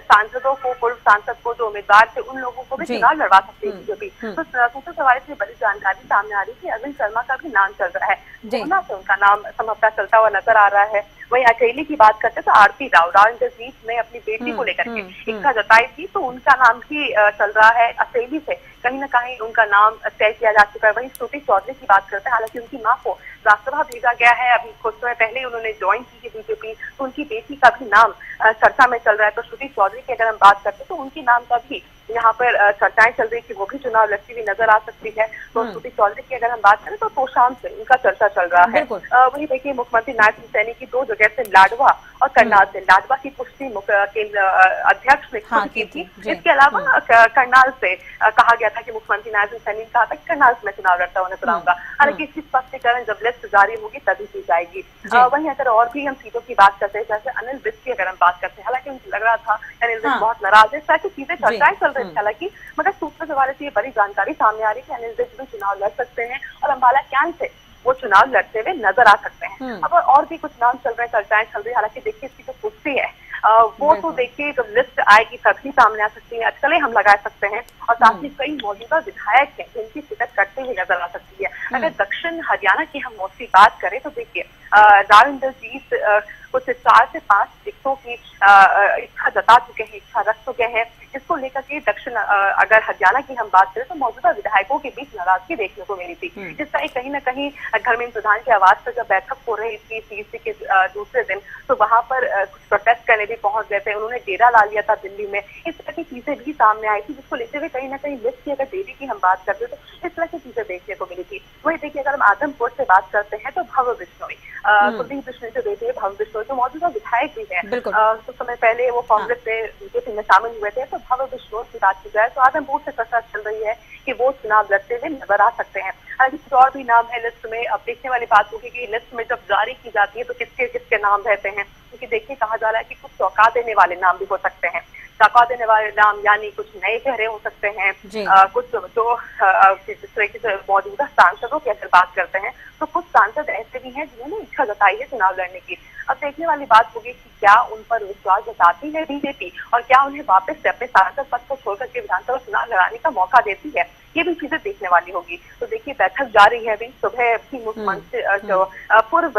सांसदों को, पूर्व सांसद को जो उम्मीदवार थे उन लोगों को भी चुनाव लड़वा सकते हैं बीजेपी। तो सूत्रों से हवाले से बड़ी जानकारी सामने आ रही थी। अरविंद शर्मा का भी नाम चल रहा है, गोहना से उनका नाम संभवतः चलता हुआ नजर आ रहा है। वहीं अकेले की बात करते तो आरती राव इंद्रजीत ने अपनी बेटी को लेकर के इच्छा जताई थी, तो उनका नाम भी चल रहा है। असेली से कहीं ना कहीं उनका नाम तय किया जा चुका है। वहीं श्रुति चौधरी की बात करते हैं, हालांकि उनकी मां को राज्यसभा भेजा गया है, अभी कुछ समय पहले ही उन्होंने ज्वाइन की है बीजेपी, तो उनकी बेटी का भी नाम चर्चा में चल रहा है। तो श्रुति चौधरी की अगर हम बात करते हैं तो उनकी नाम का भी यहाँ पर चर्चाएं चल रही है कि वो भी चुनाव लड़ती हुई नजर आ सकती है। तो श्रुति चौधरी की अगर हम बात करें तो तोशाम से उनका चर्चा चल रहा है। वही देखिए, मुख्यमंत्री नायब सिंह सैनी की 2 जगह से लाडवा और करनाल से, लाडवा की पुष्टि केंद्र अध्यक्ष ने खुद की थी। इसके अलावा करनाल से कहा गया था कि मुख्यमंत्री नायब सिंह सैनी ने कहा था कि करनाल से मैं चुनाव लड़ता हुआ नजर आऊंगा। हालांकि इसकी स्पष्टीकरण जब लिस्ट जारी होगी तभी की जाएगी। वहीं अगर और भी हम सीटों की बात करते हैं, जैसे अनिल विज की अगर हम बात करते हैं, हालांकि उनको लग रहा था अनिल विज बहुत नाराज है, इस तरह की चीजें चर्चाएं चल रही थी। हालांकि मगर सूत्रों के हवाले से ये बड़ी जानकारी सामने आ रही है कि अनिल विज भी चुनाव लड़ सकते हैं और अंबाला कैंप से वो चुनाव लड़ते हुए नजर आ सकते हैं। अब और भी कुछ नाम चल रहे हैं, चर्चाएं चल रही है। हालांकि देखिए, इसकी जो पुष्टि है वो तो देखिए जब लिस्ट आएगी तभी सामने आ सकती है। अटकलें हम लगा सकते हैं और साथ ही कई मौजूदा विधायक हैं जिनकी टिकट कटते हुए नजर आ सकती है। अगर दक्षिण हरियाणा की हम मोस्टली बात करें तो देखिए, राव इंद्रजीत कुछ 4 से 5 टिकटों की इच्छा जता चुके हैं, इच्छा रख चुके हैं। इसको लेकर के दक्षिण अगर हरियाणा की हम बात करें तो मौजूदा विधायकों के बीच नाराजगी देखने को मिली थी। इस तरह कहीं ना कहीं धर्मेंद्र प्रधान की आवाज पर जब बैठक हो रही थी सीईसी के दूसरे दिन, तो वहां पर कुछ प्रोटेस्ट करने भी पहुंच गए थे, उन्होंने डेरा ला लिया था दिल्ली में। इस तरह की चीजें भी सामने आई थी, जिसको लेते हुए कहीं ना कहीं लिस्ट की अगर देरी की हम बात करते तो इस तरह की चीजें देखने को मिली थी। वही देखिए, अगर हम आदमपुर से बात करते हैं तो भव्य बिश्नोई, कुलदीप बिश्नोई जो बेटे भव्य बिश्नोई तो मौजूदा विधायक भी है, कुछ समय पहले वो कांग्रेस से बीजेपी में शामिल हुए थे। तो भव्य बिश्नोई की बात की जाए तो आदमपुर से चर्चा चल रही है कि वो चुनाव लड़ते हुए नजर आ सकते हैं। कुछ और भी नाम है लिस्ट में। अब देखने वाली बात होगी कि लिस्ट में जब जारी की जाती है तो किसके किसके नाम रहते हैं, क्योंकि देखिए कहा जा रहा है कि कुछ चौंका देने वाले नाम भी हो सकते हैं। चौंका देने वाले नाम यानी कुछ नए चेहरे हो सकते हैं, कुछ जो जिस तरीके से मौजूदा सांसदों की अगर बात करते हैं तो कुछ सांसद ऐसे भी हैं जिन्होंने इच्छा जताई है चुनाव लड़ने की। अब देखने वाली बात होगी कि क्या उन पर विश्वास जताती है बीजेपी और क्या उन्हें वापस से अपने सांसद पद को छोड़कर के विधानसभा चुनाव लड़ाने का मौका देती है, ये भी चीजें देखने वाली होगी। तो देखिए, बैठक जारी है। अभी सुबह भी मुख्यमंत्री जो पूर्व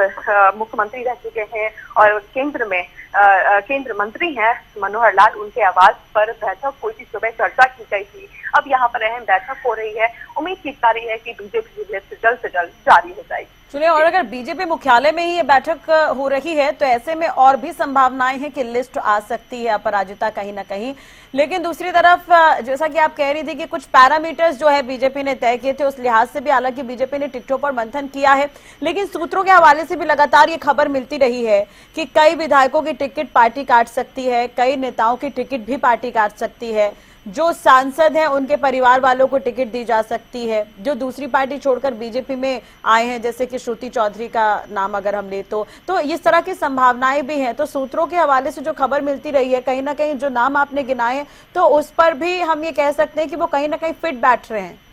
मुख्यमंत्री रह चुके हैं और केंद्र मंत्री हैं मनोहर लाल, उनके आवाज पर बैठक हुई थी, सुबह चर्चा की गई थी। अब यहाँ पर अहम बैठक हो रही है। उम्मीद की जा रही है कि बीजेपी की लिस्ट जल्द से जल्द जारी हो जाएगी। चलिए, और अगर बीजेपी मुख्यालय में ही ये बैठक हो रही है तो ऐसे में और भी संभावनाएं हैं कि लिस्ट आ सकती है अपराजिता कहीं ना कहीं। लेकिन दूसरी तरफ जैसा कि आप कह रही थी कि कुछ पैरामीटर्स जो है बीजेपी ने तय किए थे, उस लिहाज से भी हालांकि बीजेपी ने टिकटों पर मंथन किया है, लेकिन सूत्रों के हवाले से भी लगातार ये खबर मिलती रही है कि कई विधायकों की टिकट पार्टी काट सकती है, कई नेताओं की टिकट भी पार्टी काट सकती है। जो सांसद हैं उनके परिवार वालों को टिकट दी जा सकती है, जो दूसरी पार्टी छोड़कर बीजेपी में आए हैं जैसे कि श्रुति चौधरी का नाम अगर हम ले तो इस तरह की संभावनाएं भी हैं। तो सूत्रों के हवाले से जो खबर मिलती रही है, कहीं ना कहीं जो नाम आपने गिनाए तो उस पर भी हम ये कह सकते हैं कि वो कहीं ना कहीं फिट बैठ रहे हैं।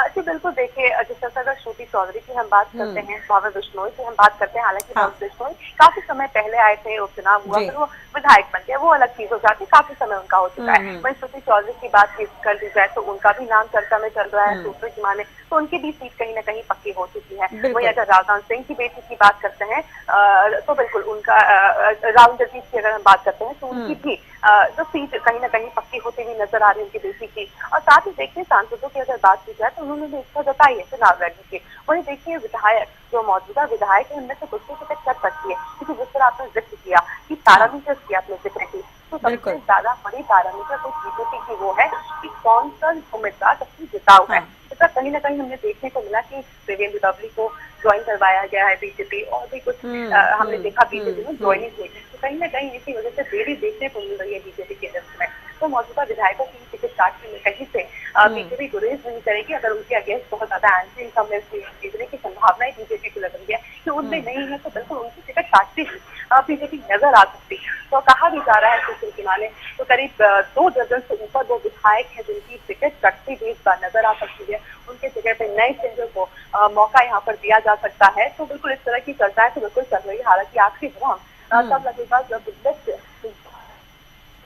जी बिल्कुल, देखिए जिस तरह अगर श्रुति चौधरी की हम बात करते हैं, भव्य बिश्नोई की हम बात करते हैं, हालांकि भव्य बिश्नोई काफी समय पहले आए थे, उपचुनाव हुआ, फिर वो विधायक बन गए, वो अलग चीज हो जाती है, काफी समय उनका हो चुका है। वहीं श्रुति चौधरी की बात कर दी जाए तो उनका भी नाम चर्चा में चल रहा है सूत्रों की माने, तो उनकी भी सीट कहीं ना कहीं पक्की हो चुकी है। वहीं अगर राजनाथ सिंह की बेटी की बात करते हैं तो बिल्कुल उनका राहुल जगदीश की अगर हम बात करते हैं तो उनकी भी जो सीट कहीं ना कहीं पक्की होती हुई नजर आ रही है उनकी बेटी की। और साथ ही देखिए सांसदों की अगर बात की जाए तो उन्होंने भी इच्छा जताई है चुनाव लड़ने की। वहीं देखिए विधायक, जो मौजूदा विधायक है, उनमें से कुछ की टिकट कर सकती है, क्योंकि जिस तरह आपने जिक्र किया कि पैरामीटर्स की आपने जिक्र की, तो सबसे ज्यादा बड़ी पैरामीटर तो बीजेपी की वो है कि कौन सा उम्मीदवार सबसे जिताऊ है। इसका कहीं ना कहीं हमने देखने को मिला कि देवेंद्र डबली को ज्वाइन करवाया गया है बीजेपी, और भी कुछ हमने देखा बीजेपी में ज्वाइनिंग हुई, तो कहीं ना कहीं इसी वजह से देरी देखने को मिल रही है बीजेपी के लिस्ट में। तो मौजूदा विधायकों की टिकट काटने में कहीं से बीजेपी गुरेज नहीं करेगी। अगर उनके अगेंस्ट बहुत ज्यादा एंटी इनकम्बेंसी जीतने की संभावनाएं बीजेपी को लग रही है कि उनमें नहीं है, तो बिल्कुल उनकी टिकट काटती ही बीजेपी नजर आ सकती है। तो कहा भी जा रहा है सूत्रों के माने तो करीब 2 दर्जन से ऊपर वो विधायक है जिनकी टिकट कटती हुई नजर आ सकती है। उनके जगह पे नए चेहरों को मौका यहाँ पर दिया जा सकता है। तो बिल्कुल इस तरह की चर्चाएं तो बिल्कुल चल रही है। हालांकि आखिरी मुहम तब लगेगा जब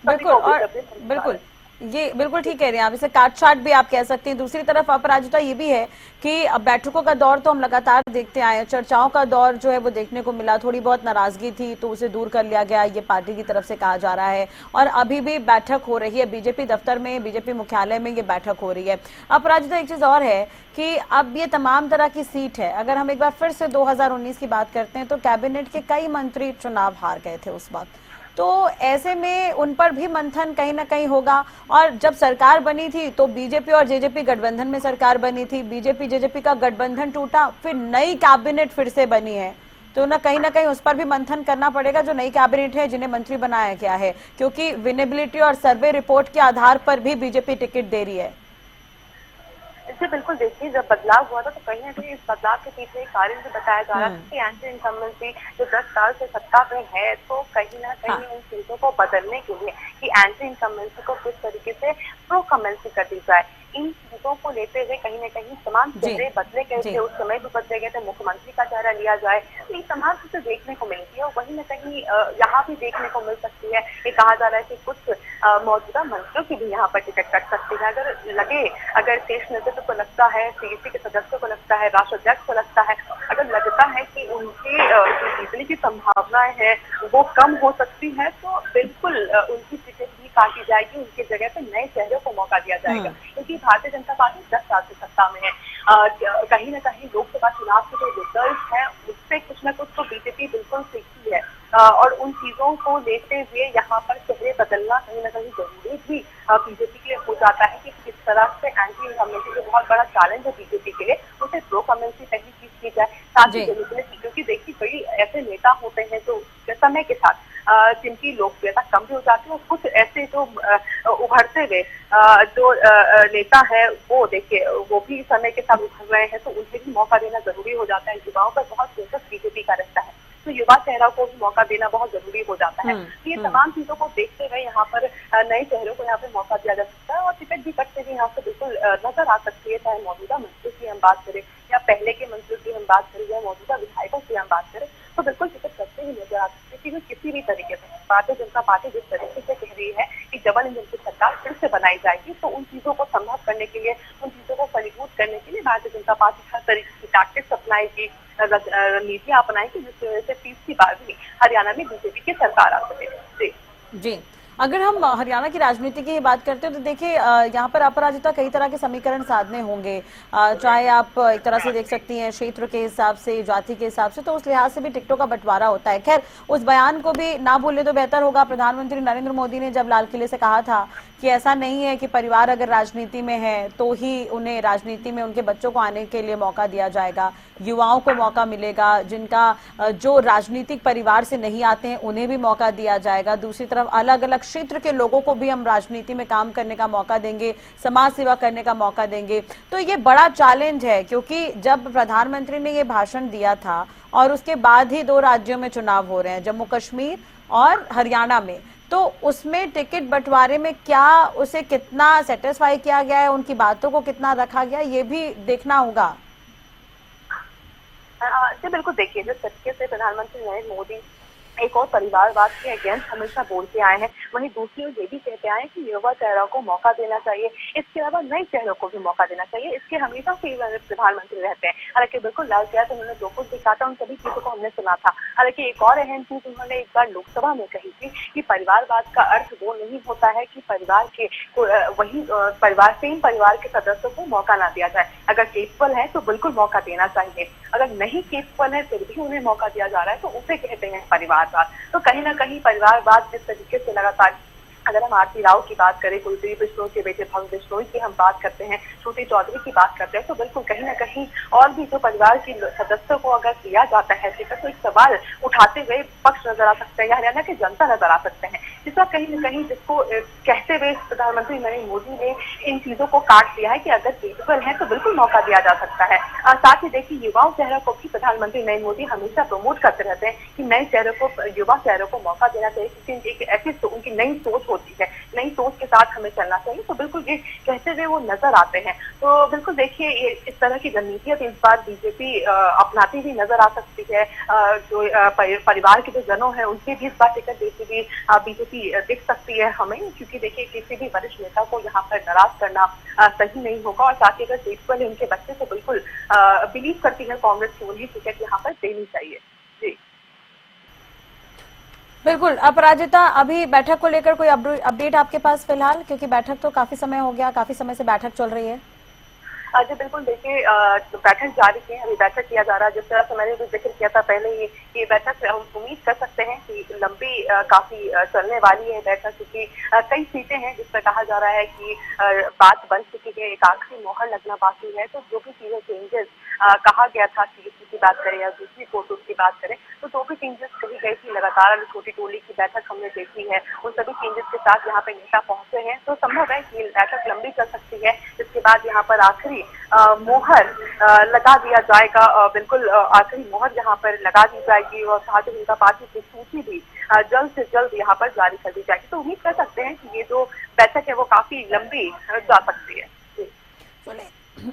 बिल्कुल ये बिल्कुल ठीक कह रहे हैं आप, इसे काटछाट भी आप कह सकते हैं। दूसरी तरफ अपराजिता ये भी है कि अब बैठकों का दौर तो हम लगातार देखते आए हैं, चर्चाओं का दौर जो है वो देखने को मिला, थोड़ी बहुत नाराजगी थी तो उसे दूर कर लिया गया, ये पार्टी की तरफ से कहा जा रहा है। और अभी भी बैठक हो रही है बीजेपी दफ्तर में, बीजेपी मुख्यालय में ये बैठक हो रही है। अपराजिता एक चीज और है कि अब ये तमाम तरह की सीट है, अगर हम एक बार फिर से 2019 की बात करते हैं तो कैबिनेट के कई मंत्री चुनाव हार गए थे उस वक्त, तो ऐसे में उन पर भी मंथन कहीं ना कहीं होगा। और जब सरकार बनी थी तो बीजेपी और जेजेपी गठबंधन में सरकार बनी थी, बीजेपी जेजेपी का गठबंधन टूटा, फिर नई कैबिनेट फिर से बनी है, तो ना कहीं उस पर भी मंथन करना पड़ेगा जो नई कैबिनेट है जिन्हें मंत्री बनाया गया है, क्योंकि विनेबिलिटी और सर्वे रिपोर्ट के आधार पर भी बीजेपी टिकट दे रही है। इससे बिल्कुल देखिए जब बदलाव हुआ था तो कहीं ना कहीं इस बदलाव के पीछे एक कारण भी बताया जा रहा था कि एंटी इनकम्बेंसी जो 10 साल से सत्ता में है, तो कहीं ना कहीं उन चीजों को बदलने के लिए कि एंटी इनकम्बेंसी को किस तरीके से प्रो कम्बेंसी कर दी जाए, इन चीजों को लेते हुए कहीं ना कहीं तमाम चेहरे बदले गए थे, उस समय भी बदले गए थे, मुख्यमंत्री का चेहरा लिया जाए, तो ये तमाम चीजें देखने को मिलती है। और वहीं ना कहीं यहाँ भी देखने को मिल सकती है, ये कहा जा रहा है कि कुछ मौजूदा मंत्रियों की भी यहाँ पर टिकट कट सकती है। अगर शीर्ष नेतृत्व को लगता है, सीईसी के सदस्यों को लगता है, राष्ट्राध्यक्ष को लगता है, अगर लगता है कि उनकी जीतने की संभावनाएं है वो कम हो सकती है, तो बिल्कुल उनकी टिकट भी काटी जाएगी, उनकी जगह पे नए चेहरों को मौका दिया जाएगा। क्योंकि भारतीय जनता पार्टी 10 साल से सत्ता में है, कहीं ना कहीं लोकसभा चुनाव के जो रिजल्ट है उससे कुछ ना कुछ तो बीजेपी बिल्कुल सीखती है, और उन चीजों को लेते हुए यहाँ पर चेहरे बदलना कहीं ना कहीं जरूरी भी बीजेपी के लिए हो जाता है कि किस तरह से एंटी इनकम्बेंसी जो बहुत बड़ा चैलेंज है बीजेपी के लिए, उसे प्रो कम्बेंसी पहली चीज की जाए, साथ ही क्योंकि देखिए कई ऐसे नेता होते हैं जो समय के साथ जिनकी लोकप्रियता कम भी हो जाती है, और कुछ ऐसे जो उभरते हुए जो नेता है वो देखिए वो भी समय के साथ उभर रहे हैं, तो उन्हें भी मौका देना जरूरी हो जाता है। युवाओं पर बहुत फोकस बीजेपी का रहता है, तो युवा चेहरा को भी मौका देना बहुत जरूरी हो जाता है। ये तमाम चीजों को देखते हुए यहाँ पर नए चेहरों को यहाँ पे मौका दिया जा सकता है, और टिकट भी कटते हुए यहाँ से बिल्कुल नजर आ सकती है, चाहे मौजूदा मंत्रियों की हम बात करें या पहले के मंत्रियों की हम बात करें या मौजूदा विधायकों की हम बात करें, तो बिल्कुल टिकट कटते हुए नजर आ सकती है। किसी भी तरीके से भारतीय जनता पार्टी जिस तरीके से कह रही है कि डबल इंजन की सरकार फिर से बनाई जाएगी, तो उन चीजों को संभव करने के लिए, उन चीजों को फलीभूत करने के लिए भारतीय जनता पार्टी हर तरीके की टैक्टिक्स अपनाएगी, रणनीतियां अपनाएगी, जिसकी वजह से तीसरी बार भी हरियाणा में बीजेपी की सरकार आ सके। जी, अगर हम हरियाणा की राजनीति की बात करते हैं तो देखिए यहाँ पर अपराजिता कई तरह के समीकरण साधने होंगे, चाहे आप एक तरह से देख सकती हैं क्षेत्र के हिसाब से, जाति के हिसाब से, तो उस लिहाज से भी टिकटों का बंटवारा होता है। खैर उस बयान को भी ना भूले तो बेहतर होगा। प्रधानमंत्री नरेंद्र मोदी ने जब लाल किले से कहा था कि ऐसा नहीं है कि परिवार अगर राजनीति में है तो ही उन्हें राजनीति में उनके बच्चों को आने के लिए मौका दिया जाएगा, युवाओं को मौका मिलेगा, जिनका जो राजनीतिक परिवार से नहीं आते हैं उन्हें भी मौका दिया जाएगा। दूसरी तरफ अलग अलग क्षेत्र के लोगों को भी हम राजनीति में काम करने का मौका देंगे, समाज सेवा करने का मौका देंगे। तो ये बड़ा चैलेंज है, क्योंकि जब प्रधानमंत्री ने ये भाषण दिया था और उसके बाद ही 2 राज्यों में चुनाव हो रहे हैं, जम्मू कश्मीर और हरियाणा में, तो उसमें टिकट बंटवारे में क्या उसे कितना सेटिस्फाई किया गया है, उनकी बातों को कितना रखा गया, ये भी देखना होगा। जी बिल्कुल, देखिए जिस तरीके से प्रधानमंत्री नरेंद्र मोदी एक और परिवारवाद के अगेंस्ट हमेशा बोलते आए हैं, वहीं दूसरी ओर ये भी कहते आए हैं कि युवा चेहरों को मौका देना चाहिए, इसके अलावा नए चेहरों को भी मौका देना चाहिए। इसके हमेशा से प्रधानमंत्री रहते हैं। हालांकि बिल्कुल लाल किया उन्होंने जो कुछ भी कहा था उन सभी चीजों को हमने सुना था। हालांकि एक और अहम चीज उन्होंने एक बार लोकसभा में कही थी कि परिवारवाद का अर्थ वो नहीं होता है कि परिवार के वही परिवार सेम परिवार के सदस्यों को मौका ना दिया जाए। अगर केपेबल है तो बिल्कुल मौका देना चाहिए, अगर नहीं केपेबल है फिर भी उन्हें मौका दिया जा रहा है तो उसे कहते हैं परिवारवाद। तो कहीं ना कहीं परिवारवाद जिस तरीके से लगातार, अगर हम आरती राव की बात करें, कुलदीप बिश्नोई के बेटे भव्य बिश्नोई की हम बात करते हैं, श्रुति चौधरी की बात करते हैं, तो बिल्कुल कहीं ना कहीं और भी जो परिवार के सदस्यों को अगर दिया जाता है तो एक सवाल उठाते हुए पक्ष नजर आ सकते हैं या हरियाणा की जनता नजर आ सकते हैं, जिसका कहीं ना कहीं जिसको कहते हुए प्रधानमंत्री नरेंद्र मोदी ने इन चीजों को काट दिया है कि अगर केपेबल है तो बिल्कुल मौका दिया जा सकता है। साथ ही देखिए युवाओं चेहरों को भी प्रधानमंत्री नरेंद्र मोदी हमेशा प्रमोट करते रहते हैं कि नए चेहरों को, युवा चेहरों को मौका देना चाहिए, क्योंकि एक ऐसी उनकी नई सोच होती है, नई सोच के साथ हमें चलना चाहिए। तो बिल्कुल ये कहते हुए वो नजर आते हैं। तो बिल्कुल देखिए इस तरह की रणनीतियां इस बार बीजेपी अपनाती हुई नजर आ सकती है। जो परिवार के जो जनों हैं उनके भी इस बार टिकट देती हुई बीजेपी दिख सकती है हमें, क्योंकि देखिए किसी भी वरिष्ठ नेता को यहाँ पर नाराज करना सही नहीं होगा। और साथ ही अगर केपेबल है उनके बच्चे तो बिल्कुल बिलीव करती है कांग्रेस की उन्हें टिकट यहाँ पर देनी चाहिए। जी बिल्कुल। अपराजिता, अभी बैठक को लेकर कोई अपडेट आपके पास फिलहाल, क्योंकि बैठक तो काफी समय हो गया, काफी समय से बैठक चल रही है। जी बिल्कुल, देखिए बैठक जारी है, अभी बैठक किया जा रहा है। जिस तरह से मैंने भी जिक्र किया था पहले, ये बैठक हम उम्मीद कर सकते हैं कि लंबी काफी चलने वाली है बैठक, क्योंकि कई सीटें हैं जिस पर कहा जा रहा है कि बात बन चुकी है, एक आखिरी मोहर लगना बाकी है। तो जो भी चीजें चेंजेस कहा गया था, सीएससी की बात करें या दूसरी कोर्टों की बात करें, तो जो भी चेंजेस कही गई थी, लगातार छोटी टोली की बैठक हमने देखी है, उन सभी चेंजेस के साथ यहाँ पे नेता पहुंचे हैं। तो संभव है कि बैठक लंबी चल सकती है, जिसके बाद यहाँ पर आखिरी मोहर लगा दिया जाएगा। बिल्कुल आखिरी मोहर यहाँ पर लगा दी जाएगी और भारतीय जनता पार्टी की सूची भी जल्द से जल्द यहाँ पर जारी कर दी जाएगी। तो उम्मीद कर सकते हैं कि ये जो बैठक है वो काफी लंबी जा सकती है।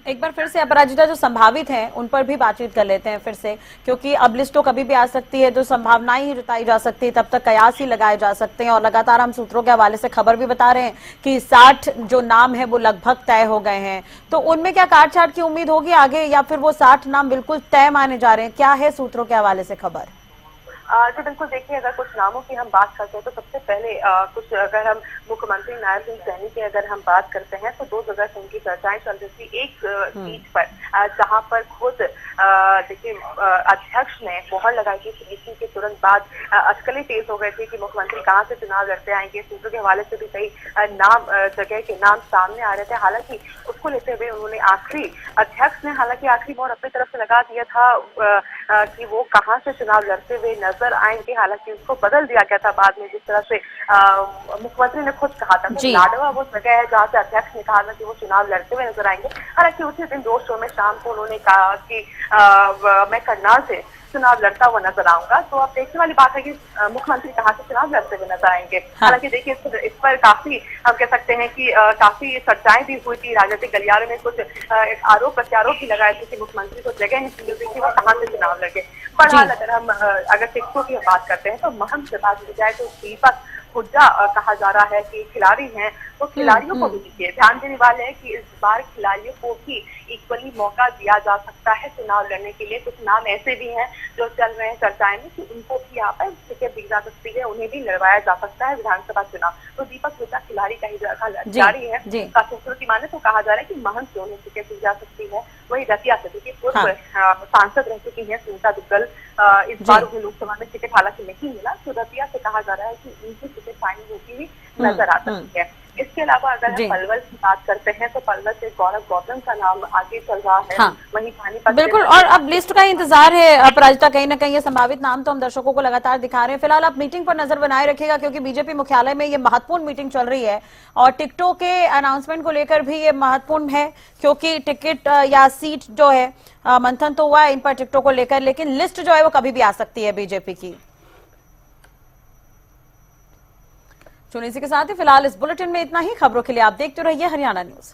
एक बार फिर से अपराजिता, जो संभावित हैं उन पर भी बातचीत कर लेते हैं फिर से, क्योंकि अब लिस्ट तो कभी भी आ सकती है, जो संभावनाएं ही जताई जा सकती है, तब तक कयास ही लगाए जा सकते हैं। और लगातार हम सूत्रों के हवाले से खबर भी बता रहे हैं कि 60 जो नाम है वो लगभग तय हो गए हैं। तो उनमें क्या काट छाट की उम्मीद होगी आगे, या फिर वो 60 नाम बिल्कुल तय माने जा रहे हैं? क्या है सूत्रों के हवाले से खबर? तो बिल्कुल देखिए, अगर कुछ नामों की हम बात करते हैं तो सबसे पहले कुछ, अगर हम मुख्यमंत्री नारायण सिंह सैनी की अगर हम बात करते हैं तो 2 जगह से उनकी चर्चाएं चल रही थी। एक सीट पर जहां पर खुद देखिए अध्यक्ष ने मोहर लगाई थी, सीएससी के तुरंत बाद अटकलें तेज हो गए थे कि मुख्यमंत्री कहाँ से चुनाव लड़ते आएंगे। सूत्रों के हवाले से भी कई जगह के नाम सामने आ रहे थे। हालांकि उसको लेते हुए उन्होंने आखिरी अध्यक्ष ने हालांकि आखिरी मोहर अपनी तरफ से लगा दिया था कि वो कहाँ से चुनाव लड़ते हुए नजर आएंगे। हालांकि उसको बदल दिया गया था बाद में, जिस तरह से मुख्यमंत्री ने खुद कहा था। लाडवा वो जगह है जहाँ से अध्यक्ष ने कहा था कि वो चुनाव लड़ते हुए नजर आएंगे। हालांकि उसी दिन रोड शो में शाम को उन्होंने कहा कि मैं करनाल से चुनाव लड़ता हुआ नजर आऊंगा। तो अब देखने वाली बात है कि मुख्यमंत्री कहाँ से चुनाव लड़ते हुए नजर आएंगे। हालांकि देखिए इस पर काफी हम कह सकते हैं कि काफी चर्चाएं भी हुई थी, राजनीतिक गलियारों में कुछ आरोप प्रत्यारोप भी लगाए थे कि मुख्यमंत्री को जगह नहीं मिल रही थी, वो कहाँ से चुनाव लड़े। बहरहाल अगर टिकटों की बात करते हैं तो महंत से बात की जाए तो दीपक हुड्डा कहा जा रहा है कि खिलाड़ी हैं, तो खिलाड़ियों को भी देखिए ध्यान देने वाले हैं कि इस बार खिलाड़ियों को भी इक्वली मौका दिया जा सकता है चुनाव लड़ने के लिए। कुछ नाम ऐसे भी हैं जो चल रहे हैं चर्चाएं में कि उनको भी यहाँ पर टिकट दी जा सकती है, उन्हें भी लड़वाया जा सकता है विधानसभा चुनाव। तो दीपक हुड्डा खिलाड़ी का ही जारी है। सूत्रों की माने तो कहा जा रहा है कि महंत से उन्हें टिकट दी जा सकती है। वही रतिया से देखिए पूर्व सांसद रह चुकी है सुनीता दुग्गल, इस बार उन्हें लोकसभा में टिकट हालांकि नहीं मिला। तो रतिया से कहा जा रहा है कि उनकी टिकट फाइनल होती हुई नजर आ सकती है। इसके अलावा अगर जी। हम पलवल की बात करते हैं तो पलवल से गौरव गौतम का नाम आगे चल रहा है। हाँ। वहीं पानीपत बिल्कुल, और अब लिस्ट का इंतजार है अपराजिता, कहीं ना कहीं ये संभावित नाम तो हम दर्शकों को लगातार दिखा रहे हैं। फिलहाल आप मीटिंग पर नजर बनाए रखिएगा, क्योंकि बीजेपी मुख्यालय में ये महत्वपूर्ण मीटिंग चल रही है और टिकटों के अनाउंसमेंट को लेकर भी ये महत्वपूर्ण है, क्योंकि टिकट या सीट जो है मंथन तो हुआ है इन पर टिकटों को लेकर, लेकिन लिस्ट जो है वो कभी भी आ सकती है बीजेपी की। चलिए इसी के साथ ही फिलहाल इस बुलेटिन में इतना ही। खबरों के लिए आप देखते रहिए हरियाणा न्यूज।